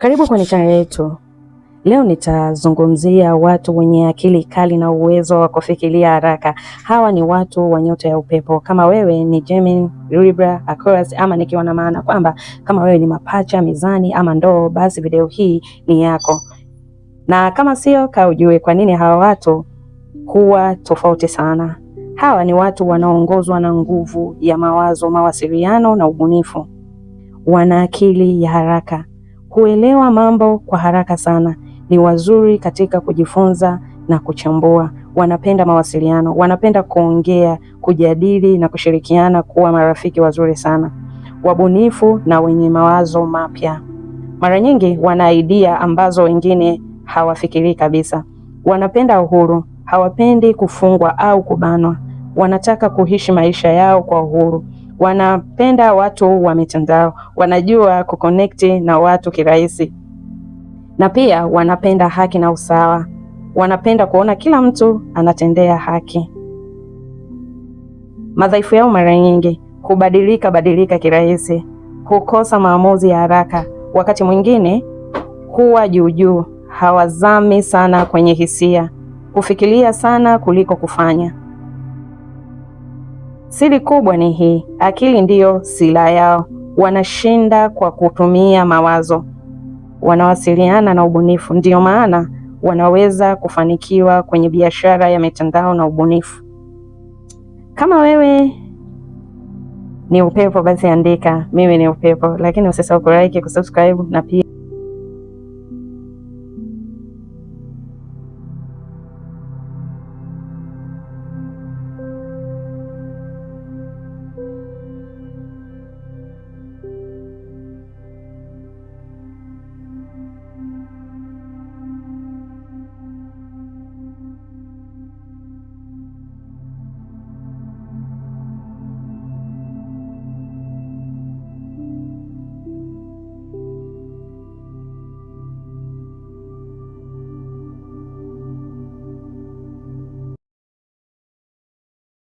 Karibu kwenye channel yetu. Leo nitazungumzia watu wenye akili kali na uwezo wa kufikiria haraka. Hawa ni watu wa nyota ya upepo. Kama wewe ni Gemini, Libra, Aquarius ama nikiwa na maana kwamba kama wewe ni mapacha, mizani ama ndoo, basi video hii ni yako. Na kama sio, ujue kwa nini hawa watu huwa tofauti sana. Hawa ni watu wanaongozwa na nguvu ya mawazo, mawasiliano na ubunifu. Wana akili ya haraka. Huelewa mambo kwa haraka sana. Ni wazuri katika kujifunza na kuchambua. Wanapenda mawasiliano, wanapenda kuongea, kujadili na kushirikiana, kuwa marafiki wazuri sana. Wabunifu na wenye mawazo mapya. Mara nyingi wana idea ambazo wengine hawafikiri kabisa. Wanapenda uhuru, hawapendi kufungwa au kubanwa. Wanataka kuishi maisha yao kwa uhuru. Wanapenda watu wa mitandao, wanajua kuconnect na watu kirahisi. Na pia wanapenda haki na usawa. Wanapenda kuona kila mtu anatendea haki. Madhaifu yao mara nyingi hubadilika kirahisi, hukosa maamuzi ya haraka, wakati mwingine huwa juu, hawazami sana kwenye hisia, hufikiria sana kuliko kufanya. Siri kubwa ni hii, akili ndiyo silaha yao. Wanashinda kwa kutumia mawazo. Wanawasiliana na ubunifu, ndiyo maana wanaweza kufanikiwa kwenye biashara ya mitandao na ubunifu. Kama wewe ni upepo, basi andika mimi ni upepo, lakini usisahau kulike, kusubscribe na pia